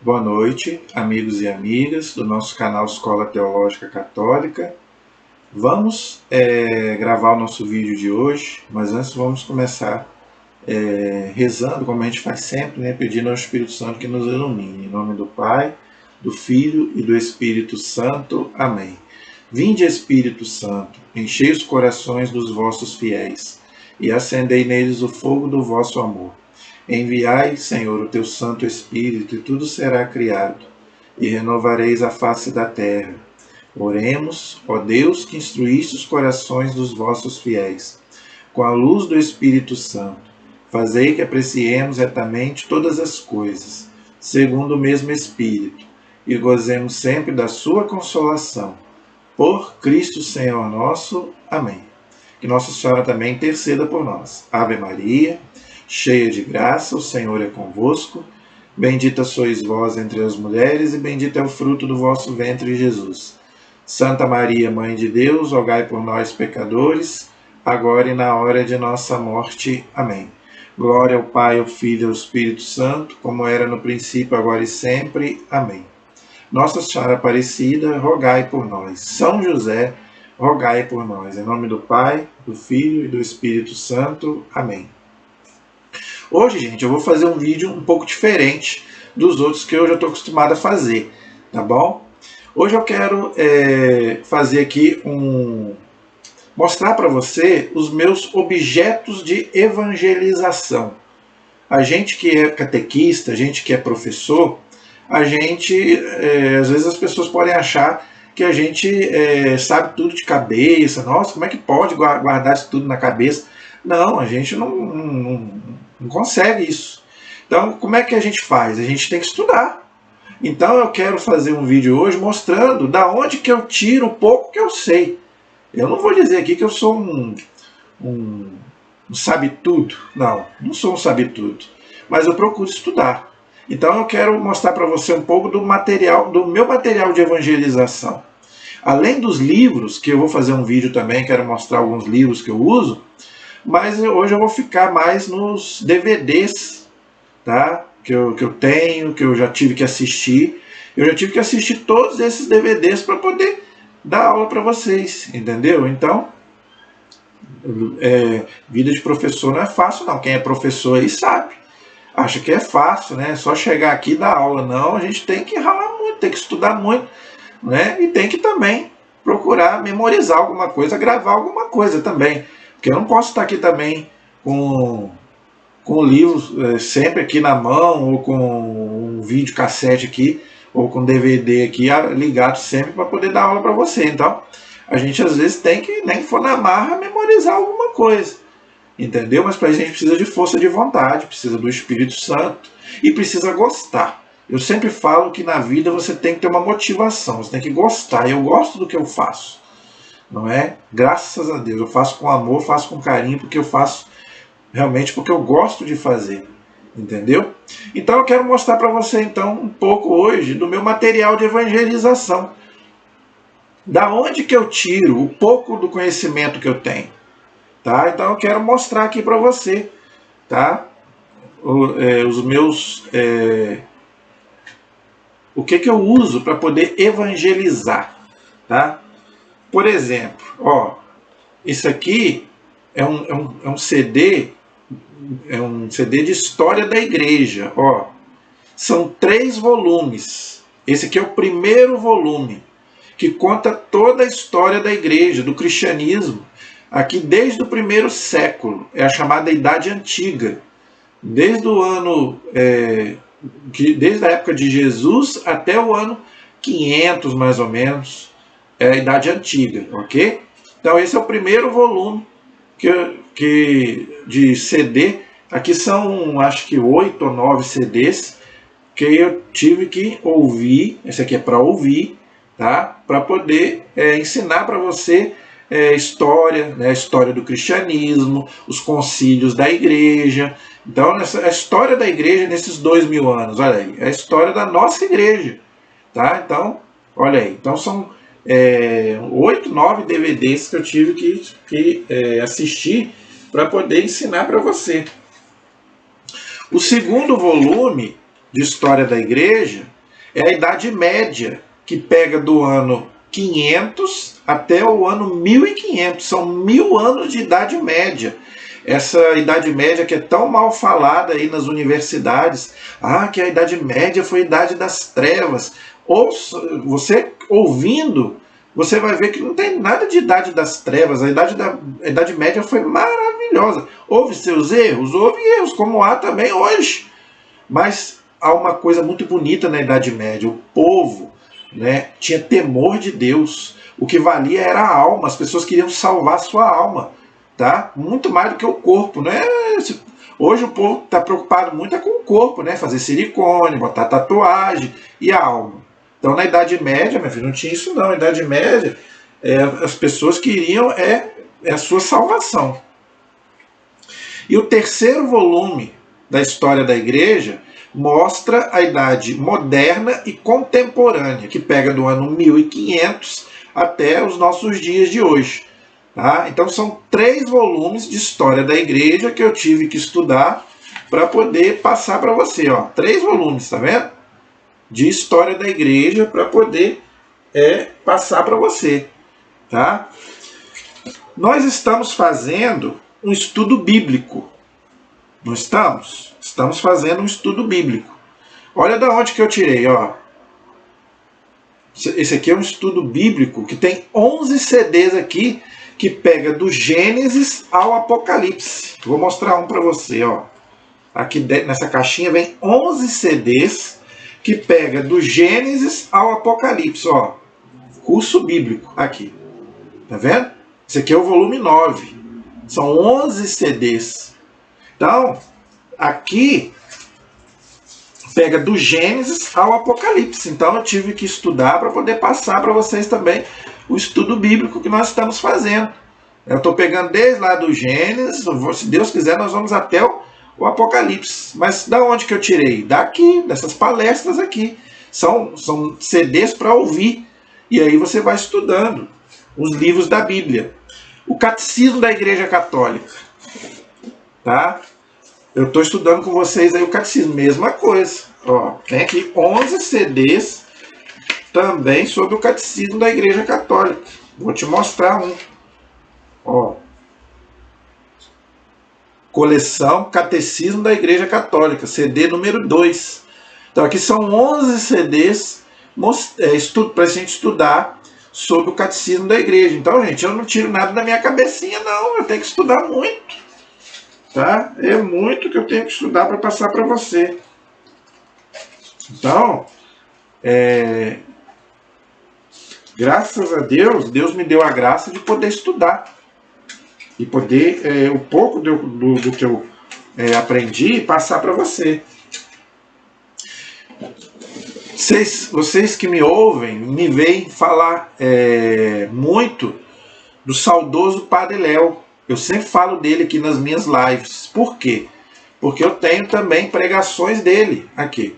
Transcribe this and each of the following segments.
Boa noite, amigos e amigas do nosso canal Escola Teológica Católica. Vamos gravar o nosso vídeo de hoje, mas antes vamos começar rezando, como a gente faz sempre, né, pedindo ao Espírito Santo que nos ilumine. Em nome do Pai, do Filho e do Espírito Santo. Amém. Vinde, Espírito Santo, enchei os corações dos vossos fiéis e acendei neles o fogo do vosso amor. Enviai, Senhor, o teu Santo Espírito, e tudo será criado, e renovareis a face da terra. Oremos, ó Deus, que instruíste os corações dos vossos fiéis, com a luz do Espírito Santo. Fazei que apreciemos retamente todas as coisas, segundo o mesmo Espírito, e gozemos sempre da sua consolação. Por Cristo Senhor nosso. Amém. Que Nossa Senhora também interceda por nós. Ave Maria, cheia de graça, o Senhor é convosco. Bendita sois vós entre as mulheres, e bendito é o fruto do vosso ventre, Jesus. Santa Maria, Mãe de Deus, rogai por nós, pecadores, agora e na hora de nossa morte. Amém. Glória ao Pai, ao Filho e ao Espírito Santo, como era no princípio, agora e sempre. Amém. Nossa Senhora Aparecida, rogai por nós. São José, rogai por nós. Em nome do Pai, do Filho e do Espírito Santo. Amém. Hoje, gente, eu vou fazer um vídeo um pouco diferente dos outros que eu já estou acostumado a fazer, tá bom? Hoje eu quero fazer aqui mostrar para você os meus objetos de evangelização. A gente que é catequista, a gente que é professor, a gente, às vezes as pessoas podem achar que a gente sabe tudo de cabeça. Nossa, como é que pode guardar isso tudo na cabeça? Não, a gente não consegue isso. Então, como é que a gente faz? A gente tem que estudar. Então, eu quero fazer um vídeo hoje mostrando da onde que eu tiro o pouco que eu sei. Eu não vou dizer aqui que eu sou um sabe-tudo. Não sou um sabe-tudo. Mas eu procuro estudar. Então, eu quero mostrar para você um pouco do meu material de evangelização. Além dos livros, que eu vou fazer um vídeo também, quero mostrar alguns livros que eu uso, mas hoje eu vou ficar mais nos DVDs, tá? que eu tenho, que eu já tive que assistir. Eu já tive que assistir todos esses DVDs para poder dar aula para vocês, entendeu? Então, vida de professor não é fácil não. Quem é professor aí sabe. Acha que é fácil, né? Só chegar aqui e dar aula. Não, a gente tem que ralar muito, tem que estudar muito, né? E tem que também procurar memorizar alguma coisa, gravar alguma coisa também. Porque eu não posso estar aqui também com o livro sempre aqui na mão, ou com um videocassete aqui, ou com DVD aqui ligado sempre para poder dar aula para você. Então, a gente às vezes tem que, nem que for na marra, memorizar alguma coisa. Entendeu? Mas para a gente precisa de força de vontade, precisa do Espírito Santo e precisa gostar. Eu sempre falo que na vida você tem que ter uma motivação, você tem que gostar. Eu gosto do que eu faço. Não é? Graças a Deus, eu faço com amor, faço com carinho, porque eu faço realmente porque eu gosto de fazer, entendeu? Então eu quero mostrar para você então um pouco hoje do meu material de evangelização. Da onde que eu tiro o pouco do conhecimento que eu tenho, tá? Então eu quero mostrar aqui para você, tá? Os meus o que eu uso para poder evangelizar, tá? Por exemplo, ó, isso aqui é um CD, de história da igreja. Ó, são 3 volumes. Esse aqui é o primeiro volume, que conta toda a história da igreja, do cristianismo, aqui desde o primeiro século. É a chamada Idade Antiga. Desde o ano, desde a época de Jesus até o ano 500, mais ou menos. É a Idade Antiga, ok? Então esse é o primeiro volume de CD. Aqui são, acho que 8 ou 9 CDs que eu tive que ouvir. Esse aqui é para ouvir, tá? Para poder ensinar para você história, né? A história do cristianismo, os concílios da igreja. Então, a história da igreja nesses 2000 anos, olha aí, é a história da nossa igreja, tá? Então, olha aí, então são 8, 9 DVDs que eu tive que assistir para poder ensinar para você. O segundo volume de História da Igreja é a Idade Média, que pega do ano 500 até o ano 1500. São 1000 anos de Idade Média. Essa Idade Média que é tão mal falada aí nas universidades. Que a Idade Média foi a Idade das Trevas. Você ouvindo, você vai ver que não tem nada de Idade das Trevas. A Idade Média foi maravilhosa. Houve seus erros? Houve erros, como há também hoje. Mas há uma coisa muito bonita na Idade Média. O povo, né, tinha temor de Deus. O que valia era a alma. As pessoas queriam salvar a sua alma. Tá? Muito mais do que o corpo. Né? Hoje o povo está preocupado muito com o corpo. Né? Fazer silicone, botar tatuagem e a alma. Então na Idade Média, meu filho, não tinha isso não. Na Idade Média, as pessoas queriam a sua salvação. E o terceiro volume da história da igreja mostra a idade moderna e contemporânea, que pega do ano 1500 até os nossos dias de hoje. Tá? Então são 3 volumes de história da igreja que eu tive que estudar para poder passar para você. 3 volumes, tá vendo? De história da igreja para poder passar para você. Tá? Nós estamos fazendo um estudo bíblico. Não estamos? Estamos fazendo um estudo bíblico. Olha da onde que eu tirei, ó. Esse aqui é um estudo bíblico que tem 11 CDs aqui que pega do Gênesis ao Apocalipse. Vou mostrar um para você, ó. Aqui nessa caixinha vem 11 CDs que pega do Gênesis ao Apocalipse, ó. Curso bíblico aqui. Tá vendo? Esse aqui é o volume 9. São 11 CDs. Então, aqui pega do Gênesis ao Apocalipse. Então eu tive que estudar para poder passar para vocês também o estudo bíblico que nós estamos fazendo. Eu estou pegando desde lá do Gênesis, se Deus quiser nós vamos até o Apocalipse. Mas da onde que eu tirei? Daqui, dessas palestras aqui. São CDs para ouvir. E aí você vai estudando os livros da Bíblia. O Catecismo da Igreja Católica. Tá? Eu estou estudando com vocês aí o Catecismo, mesma coisa. Ó, tem aqui 11 CDs também sobre o Catecismo da Igreja Católica. Vou te mostrar um. Ó, coleção Catecismo da Igreja Católica, CD número 2. Então aqui são 11 CDs para a gente estudar sobre o Catecismo da Igreja. Então, gente, eu não tiro nada da minha cabecinha, não. Eu tenho que estudar muito. Tá? É muito que eu tenho que estudar para passar para você. Então, graças a Deus, Deus me deu a graça de poder estudar. E poder, o pouco do que eu aprendi, passar para você. Vocês que me ouvem, me veem falar muito do saudoso Padre Léo. Eu sempre falo dele aqui nas minhas lives. Por quê? Porque eu tenho também pregações dele aqui.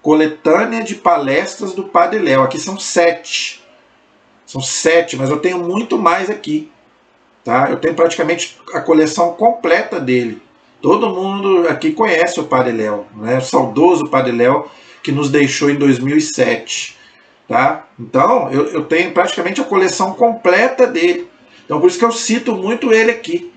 Coletânea de palestras do Padre Léo. Aqui são 7. São 7, mas eu tenho muito mais aqui. Tá? Eu tenho praticamente a coleção completa dele. Todo mundo aqui conhece o Padre Léo, né? O saudoso Padre Léo, que nos deixou em 2007. Tá? Então, eu tenho praticamente a coleção completa dele. Então, por isso que eu cito muito ele aqui.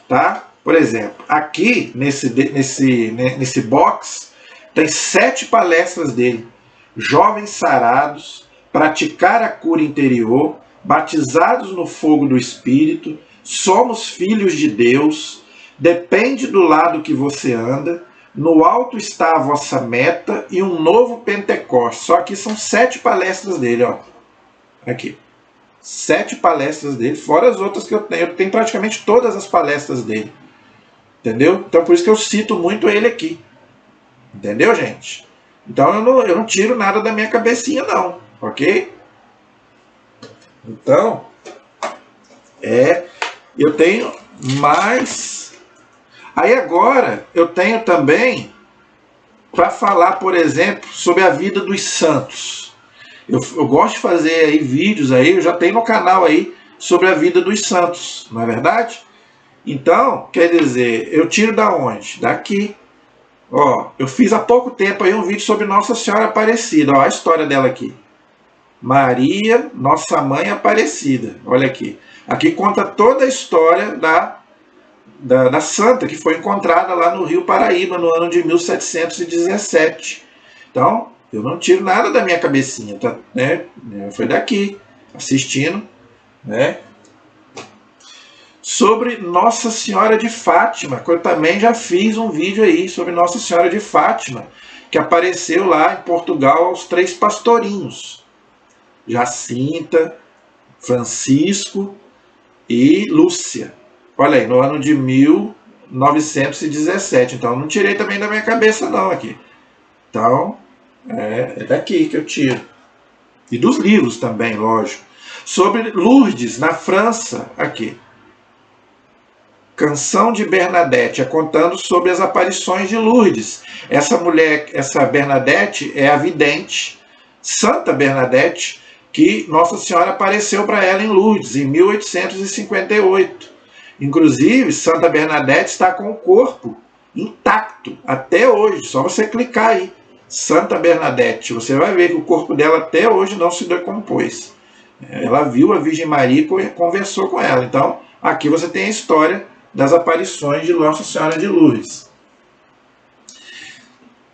Tá? Por exemplo, aqui nesse box, tem 7 palestras dele. Jovens sarados, praticar a cura interior, batizados no fogo do Espírito, somos filhos de Deus, depende do lado que você anda, no alto está a vossa meta e um novo Pentecostes. Só que são 7 palestras dele, ó. Aqui. 7 palestras dele, fora as outras que eu tenho. Eu tenho praticamente todas as palestras dele. Entendeu? Então por isso que eu cito muito ele aqui. Entendeu, gente? Então eu não tiro nada da minha cabecinha, não. Ok? Então, eu tenho mais. Aí agora eu tenho também para falar, por exemplo, sobre a vida dos santos. Eu gosto de fazer aí vídeos aí, eu já tenho no canal aí sobre a vida dos santos, não é verdade? Então, quer dizer, eu tiro da onde? Daqui. Ó, eu fiz há pouco tempo aí um vídeo sobre Nossa Senhora Aparecida. Ó, a história dela aqui. Maria, Nossa Mãe Aparecida. Olha aqui. Aqui conta toda a história da santa que foi encontrada lá no Rio Paraíba no ano de 1717. Então, eu não tiro nada da minha cabecinha, tá, né? Foi daqui, assistindo, né? Sobre Nossa Senhora de Fátima, que eu também já fiz um vídeo aí sobre Nossa Senhora de Fátima, que apareceu lá em Portugal aos 3 pastorinhos. Jacinta, Francisco e Lúcia. Olha aí, no ano de 1917. Então, não tirei também da minha cabeça não aqui. Então, é daqui que eu tiro. E dos livros também, lógico. Sobre Lourdes, na França, aqui. Canção de Bernadette, contando sobre as aparições de Lourdes. Essa mulher, essa Bernadette, é a vidente, Santa Bernadette, que Nossa Senhora apareceu para ela em Lourdes, em 1858. Inclusive, Santa Bernadette está com o corpo intacto até hoje. Só você clicar aí, Santa Bernadette. Você vai ver que o corpo dela até hoje não se decompôs. Ela viu a Virgem Maria e conversou com ela. Então, aqui você tem a história das aparições de Nossa Senhora de Lourdes.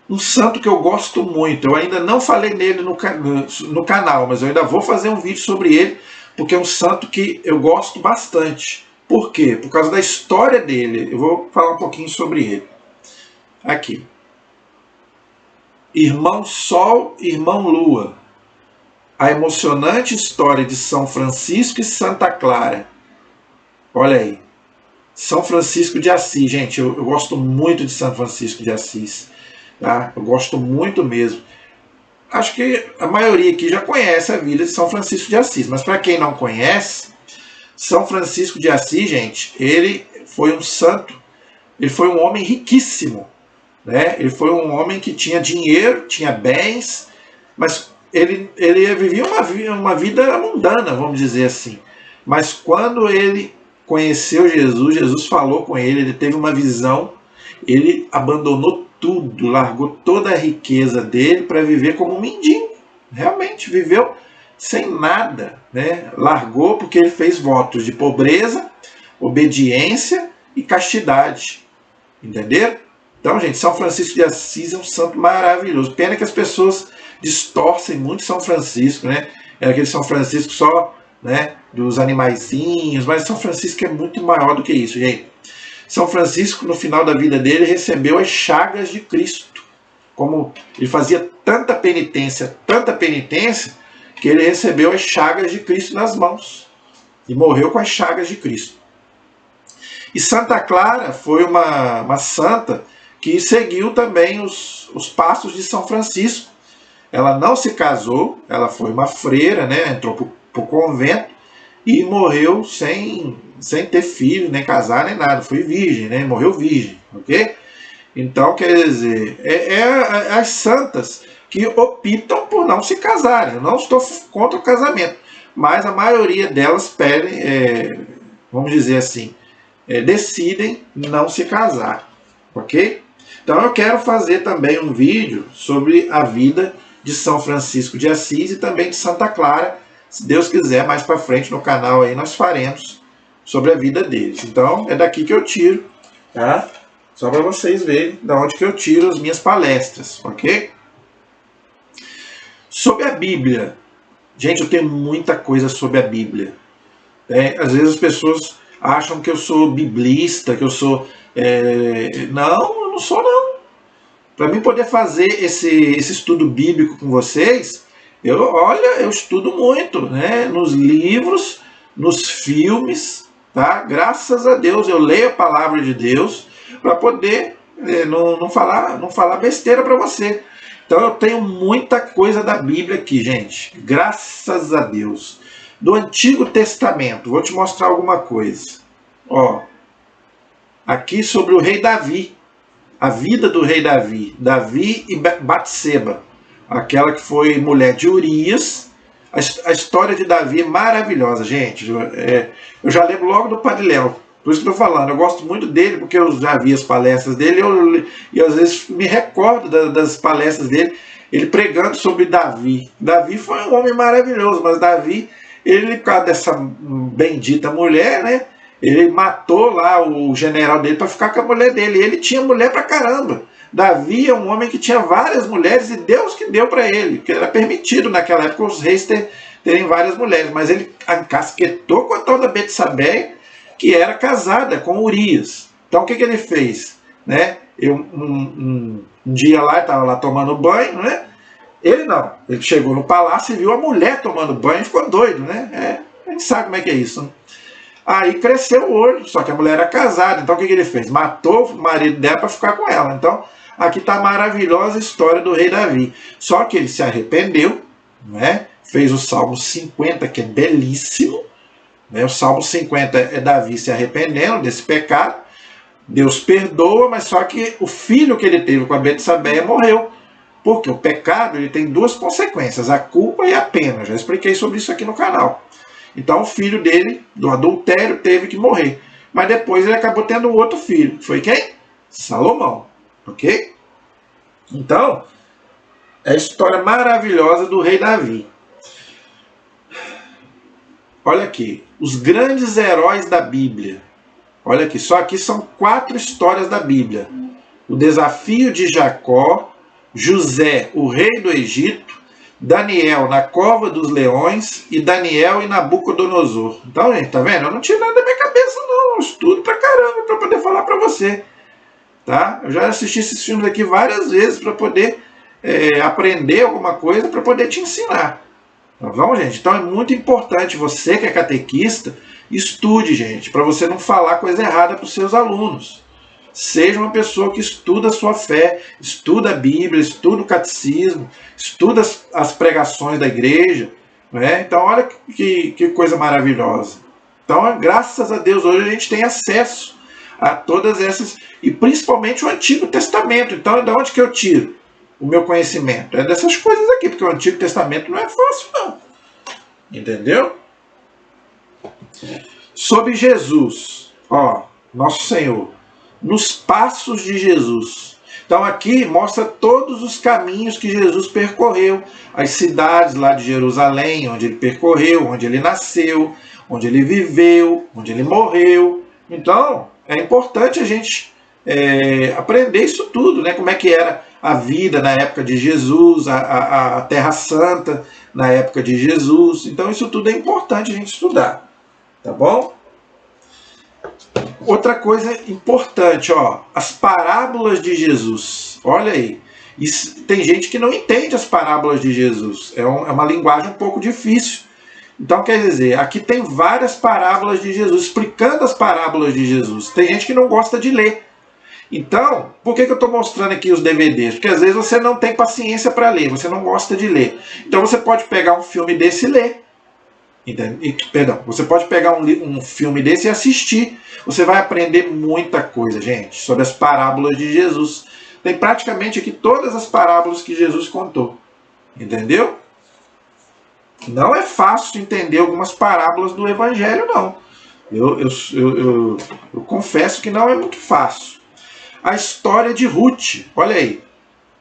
Um santo que eu gosto muito, eu ainda não falei nele no canal, mas eu ainda vou fazer um vídeo sobre ele, porque é um santo que eu gosto bastante. Por quê? Por causa da história dele. Eu vou falar um pouquinho sobre ele. Aqui. Irmão Sol, Irmão Lua. A emocionante história de São Francisco e Santa Clara. Olha aí. São Francisco de Assis, gente. Eu gosto muito de São Francisco de Assis. Tá? Eu gosto muito mesmo. Acho que a maioria aqui já conhece a vida de São Francisco de Assis. Mas para quem não conhece, São Francisco de Assis, gente, ele foi um santo, ele foi um homem riquíssimo, né? Ele foi um homem que tinha dinheiro, tinha bens, mas ele vivia uma vida mundana, vamos dizer assim. Mas quando ele conheceu Jesus, Jesus falou com ele, ele teve uma visão, ele abandonou tudo, largou toda a riqueza dele para viver como um mendigo. Realmente viveu sem nada, né? Largou porque ele fez votos de pobreza, obediência e castidade. Entenderam? Então, gente, São Francisco de Assis é um santo maravilhoso. Pena que as pessoas distorcem muito São Francisco, né? É aquele São Francisco só, né, dos animaizinhos, mas São Francisco é muito maior do que isso, gente. São Francisco, no final da vida dele, recebeu as chagas de Cristo. Como ele fazia tanta penitência, que ele recebeu as chagas de Cristo nas mãos. E morreu com as chagas de Cristo. E Santa Clara foi uma santa que seguiu também os passos de São Francisco. Ela não se casou, ela foi uma freira, né, entrou para o convento e morreu sem ter filho, nem casar, nem nada. Foi virgem, né, morreu virgem, ok? Então, quer dizer, as santas que optam por não se casarem. Eu não estou contra o casamento, mas a maioria delas pedem, vamos dizer assim, decidem não se casar, ok? Então eu quero fazer também um vídeo sobre a vida de São Francisco de Assis e também de Santa Clara. Se Deus quiser, mais para frente no canal aí nós faremos sobre a vida deles. Então é daqui que eu tiro, tá? Só para vocês verem de onde que eu tiro as minhas palestras, ok? Sobre a Bíblia. Gente, eu tenho muita coisa sobre a Bíblia. Às vezes as pessoas acham que eu sou biblista, que eu sou... Não, eu não sou não. Para mim poder fazer esse estudo bíblico com vocês, eu estudo muito, né? Nos livros, nos filmes, tá? Graças a Deus eu leio a palavra de Deus para poder não falar besteira para você. Então eu tenho muita coisa da Bíblia aqui, gente. Graças a Deus. Do Antigo Testamento, vou te mostrar alguma coisa. Ó, aqui sobre o rei Davi. A vida do rei Davi. Davi e Batseba. Aquela que foi mulher de Urias. A história de Davi é maravilhosa, gente. Eu já lembro logo do Padre Léo. Por isso que eu estou falando, eu gosto muito dele, porque eu já vi as palestras dele e às vezes me recordo das palestras dele, ele pregando sobre Davi. Davi foi um homem maravilhoso, mas Davi, ele, por causa dessa bendita mulher, né? Ele matou lá o general dele para ficar com a mulher dele. E ele tinha mulher pra caramba. Davi é um homem que tinha várias mulheres e Deus que deu para ele, porque era permitido naquela época os reis terem várias mulheres, mas ele encasquetou com a tal da Betsabeia, que era casada com Urias. Então o que ele fez? Né? Um dia lá, estava lá tomando banho, né? Ele chegou no palácio e viu a mulher tomando banho e ficou doido, né? A gente sabe como é que é isso, né? Aí cresceu o olho, só que a mulher era casada, então o que ele fez? Matou o marido dela para ficar com ela. Então aqui está a maravilhosa história do rei Davi. Só que ele se arrependeu, né? Fez o Salmo 50, que é belíssimo. Né? O Salmo 50 é Davi se arrependendo desse pecado. Deus perdoa, mas só que o filho que ele teve com a Betsabeia morreu. Porque o pecado ele tem duas consequências, a culpa e a pena. Já expliquei sobre isso aqui no canal. Então o filho dele, do adultério, teve que morrer. Mas depois ele acabou tendo outro filho. Foi quem? Salomão. Ok? Então, é a história maravilhosa do rei Davi. Olha aqui, os grandes heróis da Bíblia. Olha aqui, só aqui são 4 histórias da Bíblia. O desafio de Jacó, José, o rei do Egito, Daniel na cova dos leões e Daniel e Nabucodonosor. Então, gente, tá vendo? Eu não tiro nada da minha cabeça, não. Eu estudo pra caramba pra poder falar pra você. Tá? Eu já assisti esses filmes aqui várias vezes para poder aprender alguma coisa, para poder te ensinar. Tá bom, gente? Então é muito importante você que é catequista, estude, gente, para você não falar coisa errada para os seus alunos. Seja uma pessoa que estuda a sua fé, estuda a Bíblia, estuda o catecismo, estuda as pregações da igreja. Né? Então olha que coisa maravilhosa. Então, graças a Deus, hoje a gente tem acesso a todas essas, e principalmente o Antigo Testamento. Então, de onde que eu tiro o meu conhecimento? É dessas coisas aqui, porque o Antigo Testamento não é fácil, não. Entendeu? Sobre Jesus, ó, nosso Senhor, nos passos de Jesus. Então, aqui mostra todos os caminhos que Jesus percorreu, as cidades lá de Jerusalém, onde ele percorreu, onde ele nasceu, onde ele viveu, onde ele morreu. Então, é importante a gente aprender isso tudo, né? Como é que era a vida na época de Jesus, a Terra Santa na época de Jesus. Então isso tudo é importante a gente estudar, tá bom? Outra coisa importante, ó, as parábolas de Jesus. Olha aí, tem gente que não entende as parábolas de Jesus. É uma linguagem um pouco difícil. Então, quer dizer, aqui tem várias parábolas de Jesus, explicando as parábolas de Jesus. Tem gente que não gosta de ler. Então, por que eu estou mostrando aqui os DVDs? Porque às vezes você não tem paciência para ler, você não gosta de ler. Então você pode pegar um filme desse e ler. Perdão, você pode pegar um filme desse e assistir. Você vai aprender muita coisa, gente, sobre as parábolas de Jesus. Tem praticamente aqui todas as parábolas que Jesus contou. Entendeu? Não é fácil entender algumas parábolas do Evangelho, não. Eu confesso que não é muito fácil. A história de Ruth, olha aí.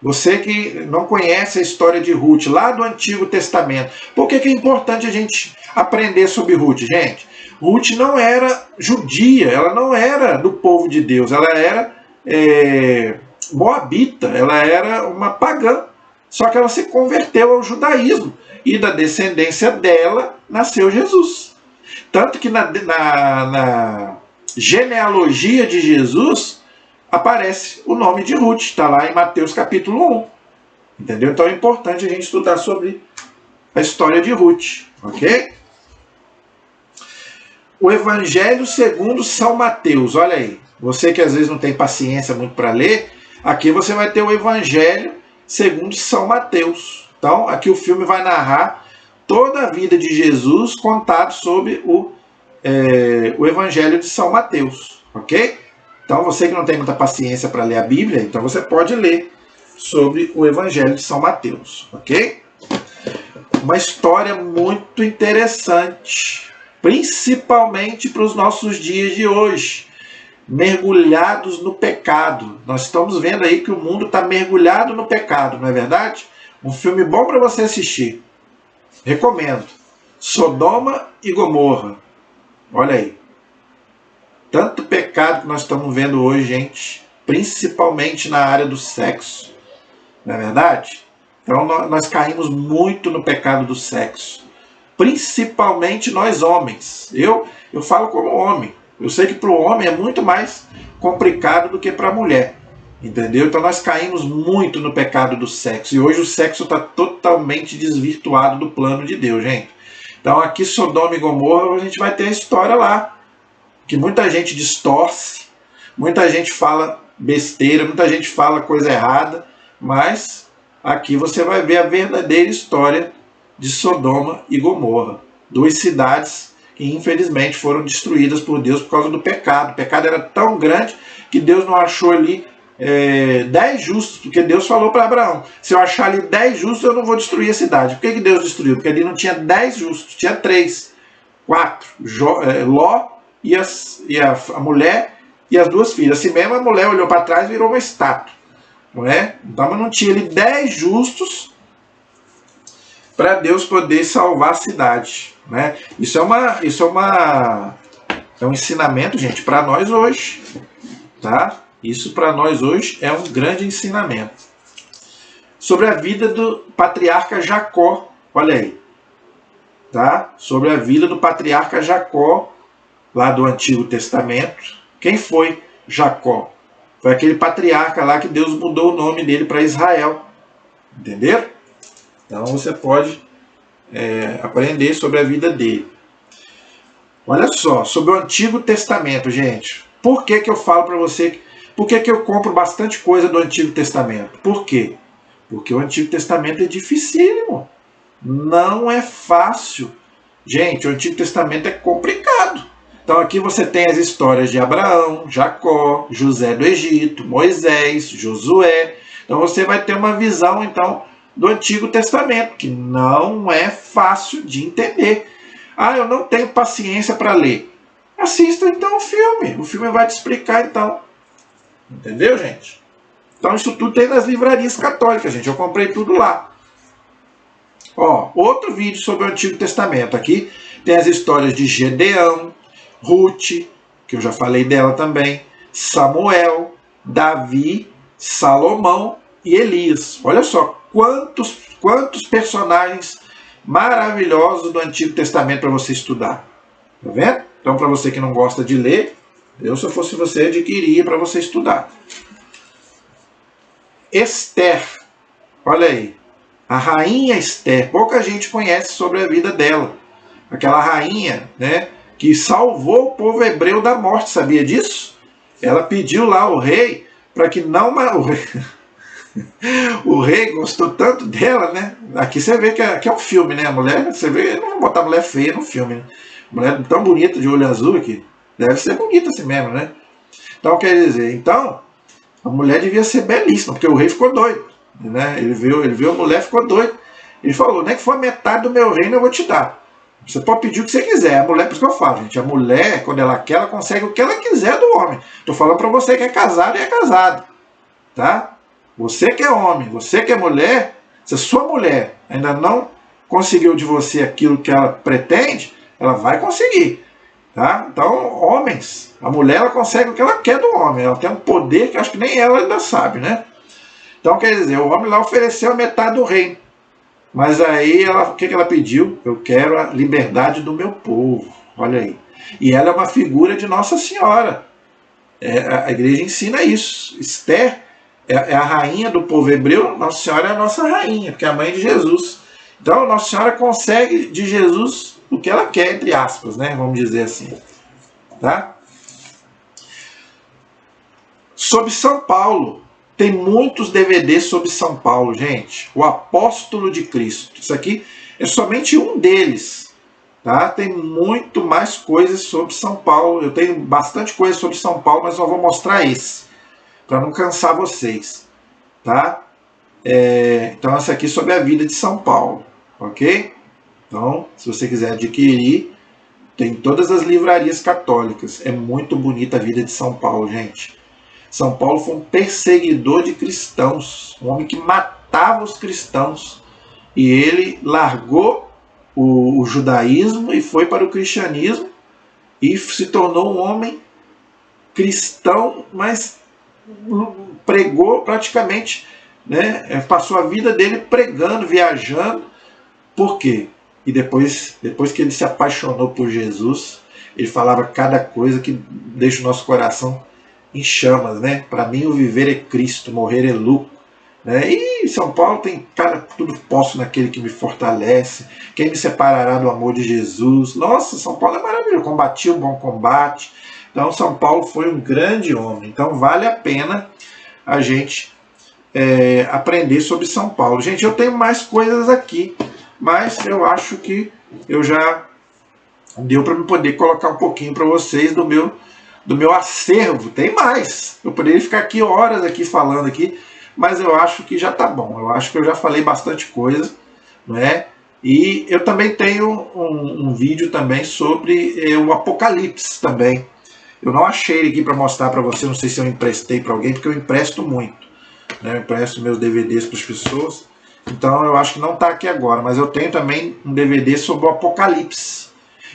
Você que não conhece a história de Ruth, lá do Antigo Testamento. Por que é importante a gente aprender sobre Ruth, gente? Ruth não era judia, ela não era do povo de Deus, ela era moabita, ela era uma pagã. Só que ela se converteu ao judaísmo. E da descendência dela nasceu Jesus. Tanto que na genealogia de Jesus aparece o nome de Ruth. Está lá em Mateus capítulo 1. Entendeu? Então é importante a gente estudar sobre a história de Ruth. Ok? O Evangelho segundo São Mateus. Olha aí. Você que às vezes não tem paciência muito para ler, aqui você vai ter o Evangelho segundo São Mateus. Então, aqui o filme vai narrar toda a vida de Jesus contado sobre o Evangelho de São Mateus, ok? Então, você que não tem muita paciência para ler a Bíblia, então você pode ler sobre o Evangelho de São Mateus, ok? Uma história muito interessante. principalmente para os nossos dias de hoje, mergulhados no pecado. Nós estamos vendo aí que o mundo está mergulhado no pecado, não é verdade? Um filme bom para você assistir. Recomendo. Sodoma e Gomorra. Olha aí. Tanto pecado que nós estamos vendo hoje, gente, principalmente na área do sexo. Não é verdade? Então nós caímos muito no pecado do sexo. Principalmente nós homens. Eu falo como homem. Eu sei que para o homem é muito mais complicado do que para a mulher. Entendeu? Então nós caímos muito no pecado do sexo. E hoje o sexo está totalmente desvirtuado do plano de Deus, gente. Então aqui Sodoma e Gomorra a gente vai ter a história lá. Que muita gente distorce, muita gente fala besteira, muita gente fala coisa errada. Mas aqui você vai ver a verdadeira história de Sodoma e Gomorra. Duas cidades que infelizmente foram destruídas por Deus por causa do pecado. O pecado era tão grande que Deus não achou ali 10 justos, porque Deus falou para Abraão, se eu achar ali 10 justos eu não vou destruir a cidade. Por que Deus destruiu? Porque ali não tinha 10 justos, tinha 3, 4, Ló e a mulher e as 2 filhas. Assim mesmo a mulher olhou para trás e virou uma estátua. Não é? Então não tinha ali 10 justos para Deus poder salvar a cidade. Né? Isso é um ensinamento, gente, para nós hoje. Tá? Isso para nós hoje é um grande ensinamento. Sobre a vida do patriarca Jacó. Olha aí. Tá? Sobre a vida do patriarca Jacó, lá do Antigo Testamento. Quem foi Jacó? Foi aquele patriarca lá que Deus mudou o nome dele para Israel. Entenderam? Então você pode aprender sobre a vida dele. Olha só, sobre o Antigo Testamento, gente. Por que eu falo para você? Por que eu compro bastante coisa do Antigo Testamento? Por quê? Porque o Antigo Testamento é dificílimo. Não é fácil. Gente, o Antigo Testamento é complicado. Então aqui você tem as histórias de Abraão, Jacó, José do Egito, Moisés, Josué. Então você vai ter uma visão, então, do Antigo Testamento, que não é fácil de entender. Ah, eu não tenho paciência para ler. Assista então o filme. O filme vai te explicar então. Entendeu, gente? Então isso tudo tem nas livrarias católicas, gente. Eu comprei tudo lá. Ó, outro vídeo sobre o Antigo Testamento. Aqui tem as histórias de Gedeão, Ruth, que eu já falei dela também, Samuel, Davi, Salomão e Elias. Olha só quantos personagens maravilhosos do Antigo Testamento para você estudar. Tá vendo? Então, para você que não gosta de ler, eu, se eu fosse você, adquiria para você estudar. Esther. Olha aí. A rainha Esther. Pouca gente conhece sobre a vida dela. Aquela rainha, né, que salvou o povo hebreu da morte. Sabia disso? Ela pediu lá ao rei para que não... O rei gostou tanto dela, né? Aqui você vê que é um filme, né? A mulher, você vê, não vou botar mulher feia no filme, né? Mulher tão bonita, de olho azul aqui. Deve ser bonita assim mesmo, né? Então, quer dizer, a mulher devia ser belíssima, porque o rei ficou doido, né? Ele viu a mulher, ficou doido. Ele falou, nem que for metade do meu reino eu vou te dar. Você pode pedir o que você quiser. A mulher, por isso que eu falo, gente, a mulher, quando ela quer, ela consegue o que ela quiser do homem. Tô falando pra você que é casado e é casado, tá? Você que é homem, você que é mulher, se a sua mulher ainda não conseguiu de você aquilo que ela pretende, ela vai conseguir. Tá? Então, homens, a mulher ela consegue o que ela quer do homem. Ela tem um poder que acho que nem ela ainda sabe, né? Então, quer dizer, o homem lá ofereceu a metade do reino. Mas aí, o que ela pediu? Eu quero a liberdade do meu povo. Olha aí. E ela é uma figura de Nossa Senhora. A igreja ensina isso. Esther é a rainha do povo hebreu, Nossa Senhora é a nossa rainha, porque é a mãe de Jesus. Então, Nossa Senhora consegue de Jesus o que ela quer, entre aspas, né? Vamos dizer assim. Tá? Sobre São Paulo. Tem muitos DVDs sobre São Paulo, gente. O Apóstolo de Cristo. Isso aqui é somente um deles. Tá? Tem muito mais coisas sobre São Paulo. Eu tenho bastante coisa sobre São Paulo, mas só vou mostrar esse, para não cansar vocês. Tá? Então, essa aqui é sobre a vida de São Paulo. Ok? Então, se você quiser adquirir, Tem todas as livrarias católicas. É muito bonita a vida de São Paulo, gente. São Paulo foi um perseguidor de cristãos, um homem que matava os cristãos. E ele largou o judaísmo e foi para o cristianismo e se tornou um homem cristão, mas pregou praticamente, né? Passou a vida dele pregando, viajando. Por quê? E depois que ele se apaixonou por Jesus, ele falava cada coisa que deixa o nosso coração em chamas, né? Para mim o viver é Cristo, morrer é lucro. Né? E São Paulo tem, cara, tudo posso naquele que me fortalece. Quem me separará do amor de Jesus? Nossa, São Paulo é maravilhoso. Combati o bom combate. Então São Paulo foi um grande homem. Então vale a pena a gente aprender sobre São Paulo. Gente, eu tenho mais coisas aqui, mas eu acho que eu já deu para me poder colocar um pouquinho para vocês do meu acervo. Tem mais. Eu poderia ficar aqui horas aqui falando aqui, mas eu acho que já tá bom. Eu acho que eu já falei bastante coisa, não é? E eu também tenho um vídeo também sobre o Apocalipse também. Eu não achei ele aqui para mostrar para você, não sei se eu emprestei para alguém, porque eu empresto muito. Né? Eu empresto meus DVDs para as pessoas. Então eu acho que não está aqui agora, mas eu tenho também um DVD sobre o Apocalipse.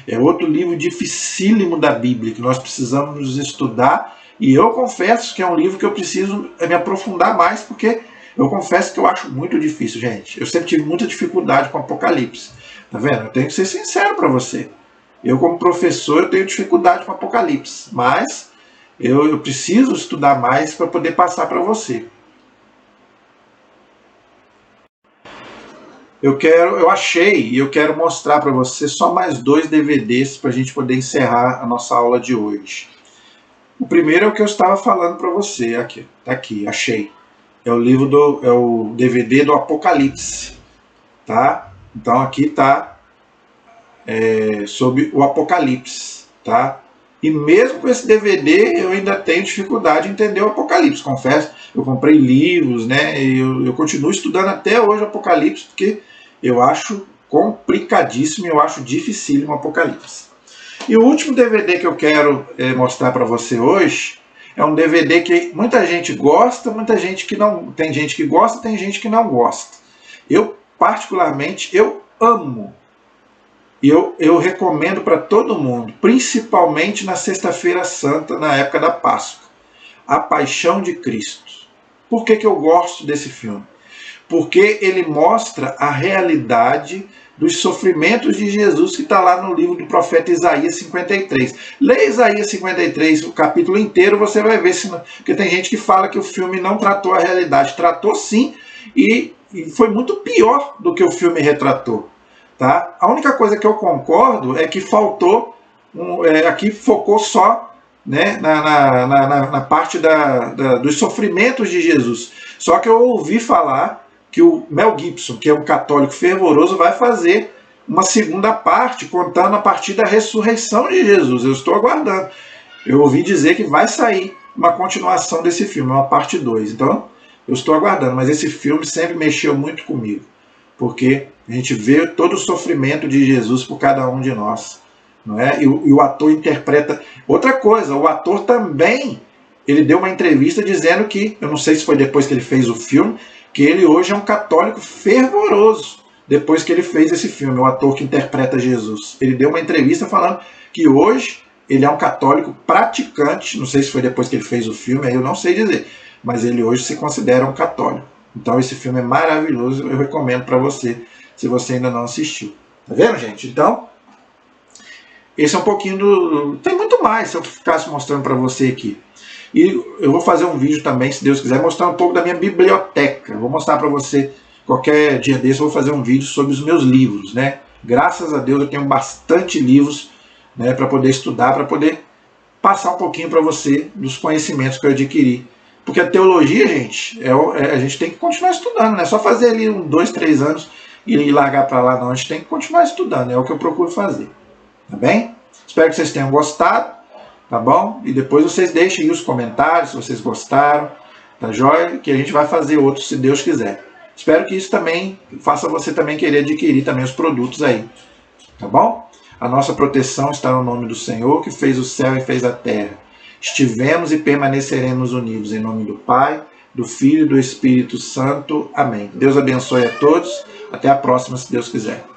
É outro livro dificílimo da Bíblia, que nós precisamos estudar. E eu confesso que é um livro que eu preciso me aprofundar mais, porque eu confesso que eu acho muito difícil, gente. Eu sempre tive muita dificuldade com o Apocalipse. Tá vendo? Eu tenho que ser sincero para você. Eu, como professor, eu tenho dificuldade com o Apocalipse. Mas eu preciso estudar mais para poder passar para você. Eu achei e eu quero mostrar para você só mais 2 DVDs para a gente poder encerrar a nossa aula de hoje. O primeiro é o que eu estava falando para você. Aqui, tá aqui, achei. É o DVD do Apocalipse, tá? Então aqui tá sobre o Apocalipse, tá? E mesmo com esse DVD eu ainda tenho dificuldade em entender o Apocalipse, confesso. Eu comprei livros, né? E eu continuo estudando até hoje o Apocalipse porque eu acho complicadíssimo, eu acho dificílimo o Apocalipse. E o último DVD que eu quero mostrar para você hoje é um DVD que muita gente gosta, muita gente que não. Tem gente que gosta, tem gente que não gosta. Eu, particularmente, eu amo. E eu recomendo para todo mundo, principalmente na Sexta-feira Santa, na época da Páscoa. A Paixão de Cristo. Por que eu gosto desse filme? Porque ele mostra a realidade dos sofrimentos de Jesus que está lá no livro do profeta Isaías 53. Lê Isaías 53, o capítulo inteiro, você vai ver, porque tem gente que fala que o filme não tratou a realidade. Tratou sim, e foi muito pior do que o filme retratou. Tá? A única coisa que eu concordo é que faltou, aqui focou só, né, na parte dos sofrimentos de Jesus. Só que eu ouvi falar que o Mel Gibson, que é um católico fervoroso, vai fazer uma segunda parte, contando a partir da ressurreição de Jesus. Eu estou aguardando. Eu ouvi dizer que vai sair uma continuação desse filme, uma parte 2. Então, eu estou aguardando. Mas esse filme sempre mexeu muito comigo, porque a gente vê todo o sofrimento de Jesus por cada um de nós. Não é? E o ator interpreta... Outra coisa, o ator também, ele deu uma entrevista dizendo que, eu não sei se foi depois que ele fez o filme, que ele hoje é um católico fervoroso, depois que ele fez esse filme, o ator que interpreta Jesus. Ele deu uma entrevista falando que hoje ele é um católico praticante, não sei se foi depois que ele fez o filme, aí eu não sei dizer, mas ele hoje se considera um católico. Então esse filme é maravilhoso, eu recomendo para você, se você ainda não assistiu. Tá vendo, gente? Então, esse é um pouquinho do... Tem muito mais se eu ficasse mostrando para você aqui. E eu vou fazer um vídeo também, se Deus quiser, mostrar um pouco da minha biblioteca. Eu vou mostrar para você, qualquer dia desse, eu vou fazer um vídeo sobre os meus livros, né? Graças a Deus eu tenho bastante livros, né, para poder estudar, para poder passar um pouquinho para você dos conhecimentos que eu adquiri. Porque a teologia, gente, a gente tem que continuar estudando, não é só fazer ali 2, 3 anos e largar para lá, não. A gente tem que continuar estudando, é o que eu procuro fazer. Tá bem? Espero que vocês tenham gostado. Tá bom? E depois vocês deixem aí os comentários se vocês gostaram, tá joia? Que a gente vai fazer outros se Deus quiser. Espero que isso também faça você também querer adquirir também os produtos aí, tá bom? A nossa proteção está no nome do Senhor, que fez o céu e fez a terra. Estivemos e permaneceremos unidos em nome do Pai, do Filho e do Espírito Santo. Amém. Deus abençoe a todos. Até a próxima, se Deus quiser.